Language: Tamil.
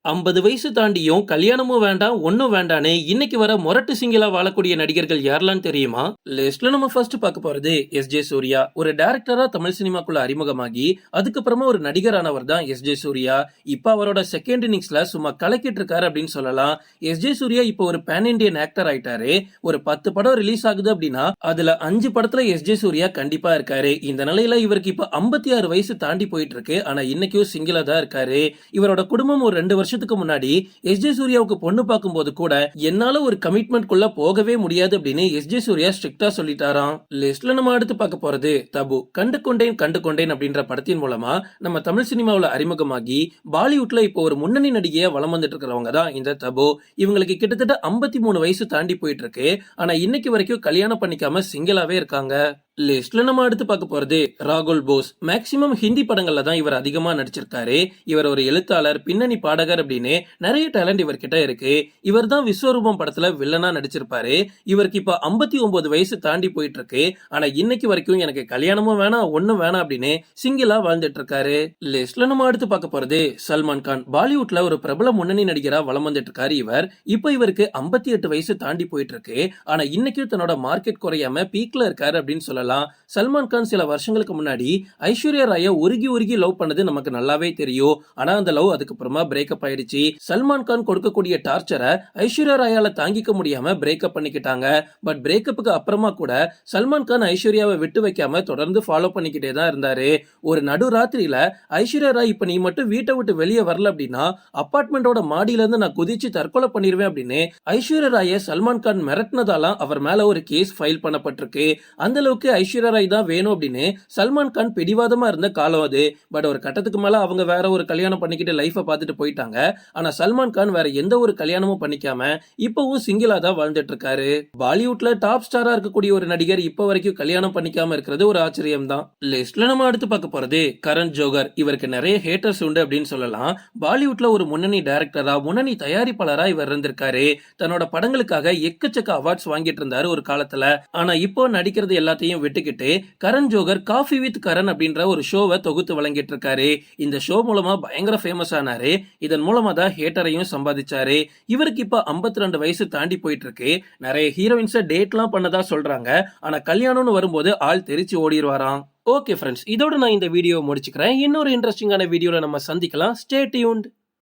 50 வயசு தாண்டியும் கல்யாணமும் வேண்டாம், ஒண்ணும் வேண்டான்னு இன்னைக்கு வர மொரட்டு சிங்கிளா வாழக்கூடிய நடிகர்கள் யாரெல்லாம் தெரியுமா? லிஸ்ட்ல நம்ம ஃபர்ஸ்ட் பார்க்க போறது எஸ்.ஜே. சூர்யா. ஒரு டைரக்டரா தமிழ் சினிமாக்குள்ள அறிமுகமாகி, அதுக்கப்புறமா ஒரு நடிகரானவர் தான் எஸ்.ஜே. சூர்யா. இப்ப அவரோட செகண்ட் இன்னிங்ஸ்ல சும்மா கலக்கிட்டு இருக்காரு அப்படின்னு சொல்லலாம். எஸ்.ஜே. சூர்யா இப்போ ஒரு பேன் இண்டியன் ஆக்டர் ஆயிட்டாரு. ஒரு 10 படம் ரிலீஸ் ஆகுது அப்படின்னா, அதுல 5 படத்துல எஸ்.ஜே. சூர்யா கண்டிப்பா இருக்காரு. இந்த நிலையில இவருக்கு இப்ப 56 வயசு தாண்டி போயிட்டு இருக்கு. ஆனா இன்னைக்கும் சிங்கிளா தான் இருக்காரு. இவரோட குடும்பம் ஒரு 2 வருஷத்துக்கு முன்னாடி எஸ்.ஜே. சூர்யாவுக்கு பொண்ணு பார்க்கும்போது கூட என்னால ஒரு கமிட்மெண்ட் குள்ள போகவே முடியாது அப்படின்னு எஸ்.ஜே. சூர்யா ஸ்ட்ரிக்ட்டா சொல்லிட்டாராம். லிஸ்ட்ல நம்ம அடுத்து பார்க்க போறது தபு. கண்டு கொண்டேன் அப்படின்ற படத்தின் மூலமா நம்ம தமிழ் சினிமாவுல அறிமுகமாகி பாலிவுட்ல இப்போ ஒரு முன்னணி நடிகையா வலம் வந்துட்டு இருக்கிறவங்க தான் இந்த தபு. இவங்களுக்கு கிட்டத்தட்ட 53 வயசு தாண்டி போயிட்டு இருக்கு. ஆனா இன்னைக்கு வரைக்கும் கல்யாணம் பண்ணிக்காம சிங்கிளாவே இருக்காங்க. லிஸ்ட்ல நம்ம அடுத்து பார்க்க போறது ராகுல் போஸ். மேக்சிமம் ஹிந்தி படங்கள்ல தான் இவர் அதிகமா நடிச்சிருக்காரு. இவர் ஒரு எழுத்தாளர், பின்னணி பாடகர் அப்படின்னு நிறைய டேலண்ட் இவர்கிட்ட இருக்கு. இவர் தான் விஸ்வரூபம் படத்துல வில்லனா நடிச்சிருப்பாரு. இவருக்கு இப்ப 59 வயசு தாண்டி போயிட்டு இருக்கு. ஆனா இன்னைக்கு வரைக்கும் எனக்கு கல்யாணமும் வேணாம், ஒண்ணும் வேணாம் அப்படின்னு சிங்கிளா வாழ்ந்துட்டு இருக்காரு. லிஸ்ட்ல நம்ம அடுத்து பார்க்க போறது சல்மான் கான். பாலிவுட்ல ஒரு பிரபல முன்னணி நடிகரா வலம் வந்துட்டு இருக்காரு இவர். இப்ப இவருக்கு 58 வயசு தாண்டி போயிட்டு இருக்கு. ஆனா இன்னைக்கும் தன்னோட மார்க்கெட் குறையாம பீக்ல இருக்காரு அப்படின்னு சொல்லலாம். சல்மான் கான் சில வருஷங்களுக்கு முன்னாடி ஐஸ்வர்யா ராய உருகி லவ் பண்ணது நமக்கு நல்லாவே தெரியும். ஆனா அந்த லவ் அதுக்கப்புறமா பிரேக்கப் ஆயிடுச்சு. சல்மான் கான் கொடுக்கக்கூடிய டார்ச்சரை ஐஸ்வர்யா ராயால தாங்கிக்க முடியாம பிரேக்கப் பண்ணிக்கிட்டாங்க. பட் பிரேக்கப்புக்கு அப்புறமா கூட சல்மான் கான் ஐஸ்வர்யாவை விட்டு வைக்காம தொடர்ந்து ஃபாலோ பண்ணிக்கிட்டே தான் இருந்தாரு. ஒரு நடு ராத்திரியில ஐஸ்வர்யா ராய் இப்ப நீ மட்டும் வீட்டை விட்டு வெளியே வரல அப்படின்னா அபார்ட்மெண்டோட மாடியில இருந்து நான் குதிச்சு தற்கொலை பண்ணிருவேன் அப்படின்னு ஐஸ்வர்யா ராய சல்மான் கான் மிரட்டினதால அவர் மேல ஒரு கேஸ் ஃபைல் பண்ணப்பட்டிருக்கு. அந்த அளவுக்கு ஐஸ்வர்யா ராய் தான் வேணும் அப்படின்னு சல்மான் கான் பிடிவாதமா இருந்த காலம் அது. பட் ஒரு கட்டத்துக்கு மேல அவங்க வேற ஒரு கல்யாணம் பண்ணிக்கிட்டு லைஃப பார்த்துட்டு போயிட்டாங்க. ஆனா சல்மான் கான் வேற எந்த ஒரு கல்யாணமும் பண்ணிக்காம இப்பவும் சிங்கிளா தான் வாழ்ந்துட்டு இருக்காரு. பாலிவுட்ல டாப் ஸ்டாரா இருக்கக்கூடிய ஒரு நடிகர் இப்ப வரைக்கும் கல்யாணம் பண்ணிக்காம இருக்கிறது ஒரு ஆச்சரியம் தான். லிஸ்ட்ல நம்ம அடுத்து பார்க்க போறது கரண் ஜோகர். இவருக்கு நிறைய ஹேட்டர்ஸ் உண்டு அப்படின்னு சொல்லலாம். பாலிவுட்ல ஒரு முன்னணி டைரக்டரா, முன்னணி தயாரிப்பாளரா இவர் இருந்திருக்காரு. தன்னோட படங்களுக்காக எக்கச்சக்க அவார்ட்ஸ் வாங்கிட்டு இருந்தாரு ஒரு காலத்துல. ஆனா இப்போ நடிக்கிறது எல்லாத்தையும் விட்டுக்கிட்டு கரண் ஜோகர் காஃபி வித் கரண் அப்படின்ற ஒரு ஷோவை தொகுத்து வழங்கிட்டு இருக்காரு. இந்த ஷோ மூலமா பயங்கர ஃபேமஸ் ஆனாரு. இதன் மூலமா தான் ஹேட்டரையும் சம்பாதிச்சாரு. இவருக்கு இப்ப 52 வயசு தாண்டி போயிட்டு இருக்கு. நிறைய ஹீரோயின்ஸை டேட்லாம் பண்ணதா சொல்றாங்க. ஆனா கல்யாணம்னு வரும்போது ஆள் தெரிச்சு ஓடிடுவாராம். ஓகே ஃப்ரெண்ட்ஸ், இதோட நான் இந்த வீடியோ முடிச்சுக்கிறேன். இன்னொரு இன்ட்ரெஸ்டிங்கான வீடியோல நம்ம சந்திக்கலாம். Stay tuned.